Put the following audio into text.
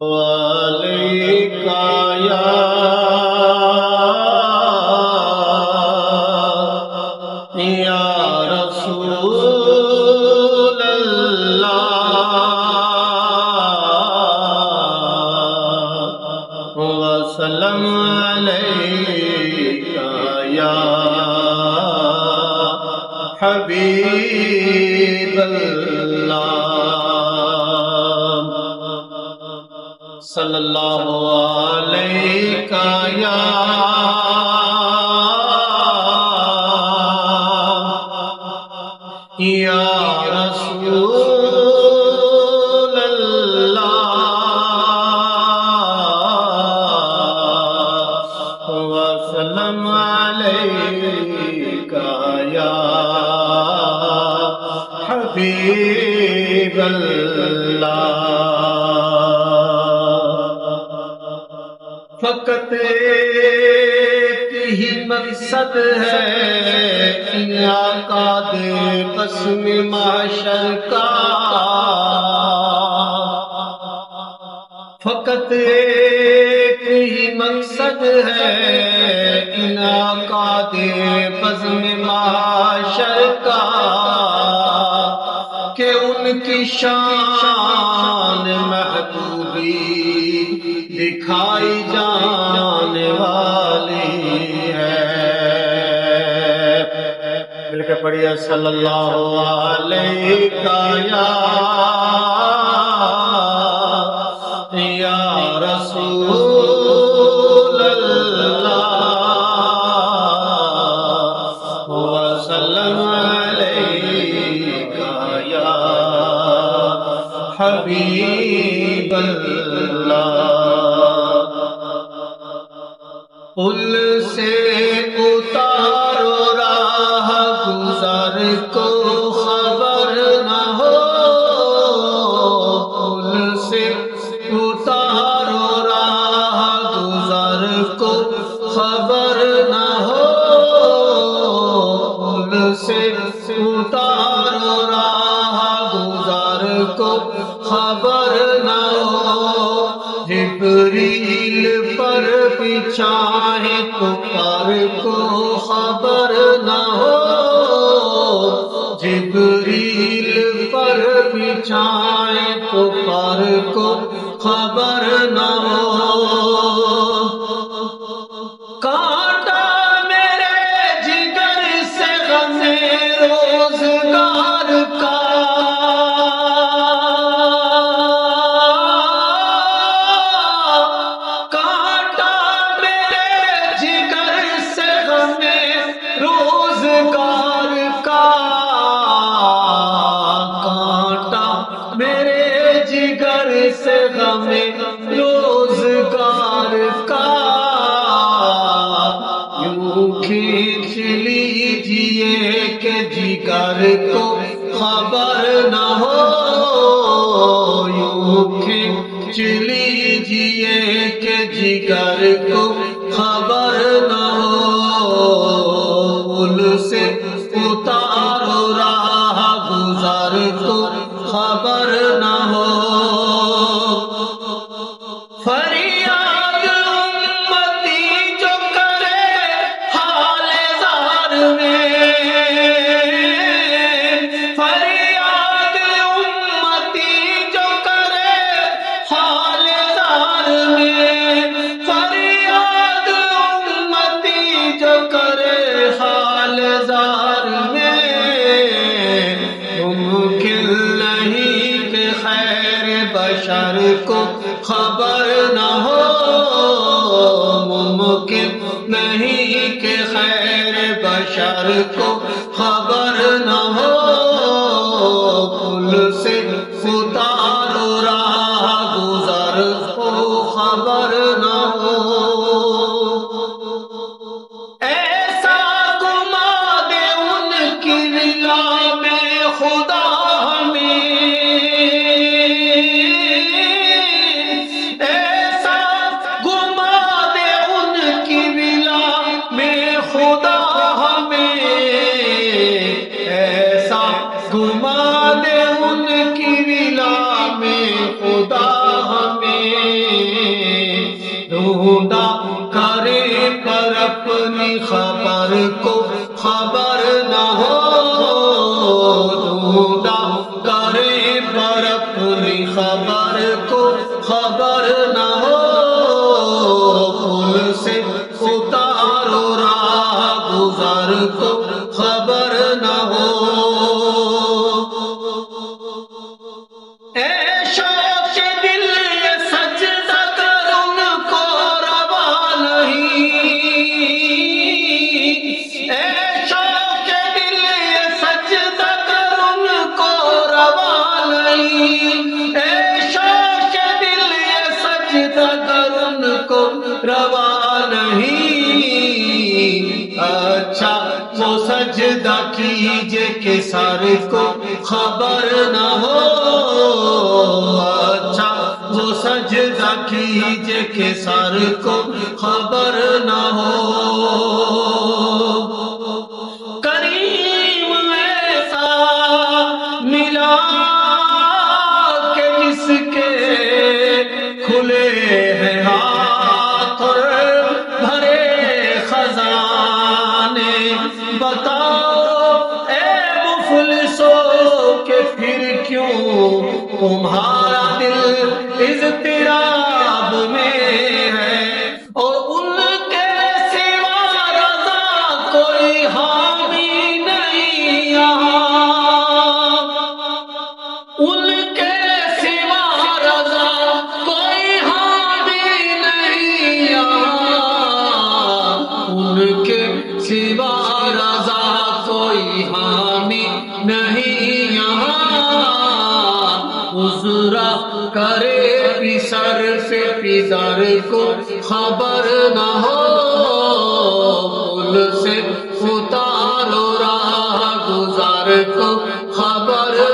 وعليك يا رسول الله وسلم عليك يا حبيب الله صلی اللہ علیہ یا رسول اللہ وسلم علیک یا حبیب اللہ فقط ایک ہی مقصد ہے ان آقا دے قسم معاشر کا فقط ایک ہی مقصد ہے ان آقا دے قسم معاشر کا کہ ان کی شان محبوبی دکھائی جانے والی ہے مل کے پڑھیے صلی اللہ علیہ یا رسول اللہ وسلم علیک یا حبیب اللہ پل سے اتارو راہ گزر کو خبر نہ ہو پل سے اتارو راہ گزر کو خبر نہ ہو پل سے اتارو راہ گزر کو خبر نہ ہو جبریل پر بچھائے تو پر کو خبر نہ ہو جبریل پر بچھائے تو پر کو خبر نہ ہو کانٹا میرے جگر سے غم روزگار کا روزگار کا کانٹا میرے جگر سے غم روزگار کا یوں کھینچ لیجئے کہ جگر کو خبر نہ ہو یوں کھینچ لیجئے کہ جگر کو خبر نہ ہو پل سے اتارو راہ گزر کو خبر نہ ہو فریاد امتی جو کرے حال زار میں فریاد امتی جو کرے حال زار میں فریاد امتی جو کرے حال زار میں ممکن نہیں کہ خیر بشر کو خبر نہ ہو ممکن نہیں کہ خیر بشر کو خبر نہ ہو پل سے اتارو راہ گزر کو خبر نہ ہو ایسا گما دے ان کی رلا میں خدا ہمیں ایسا ڈھونڈا کرے پر اپنی خبر کو خبر نہ ہو، ڈھونڈا کرے پر اپنی خبر کو خبر نہ ہو، پل سے اتارو راہ گزر کو خبر نہ ہو۔ اے شوق دل یہ سجدہ کر ان کو روا نہیں، اے شوق دل یہ سجدہ کر ان کو روا نہیں، اے شوق دل یہ سجدہ کر ان کو روا نہیں، اچھا وہ سجدہ کیجے کہ سر کو خبر نہ ہو، اچھا وہ سجدہ کیجے کہ سر کو خبر نہ ہو۔ کریم ایسا ملا کہ جس کے کھلے ہیں ہاتھ اور بھرے خزانے، بتاؤ اے مفلسوں کہ پھر کیوں تمہارا دل اضطراب میں ہے، اور ان کے سوا رضا کوئی حامی نہیں یہاں، ان کے سوا رضا کوئی حامی نہیں یہاں، ان کے سوا رضا کوئی حامی نہیں یہاں، عذرا کرے پسر سے پدر کو خبر نہ ہو، پل سے اتارو راہ گزر کو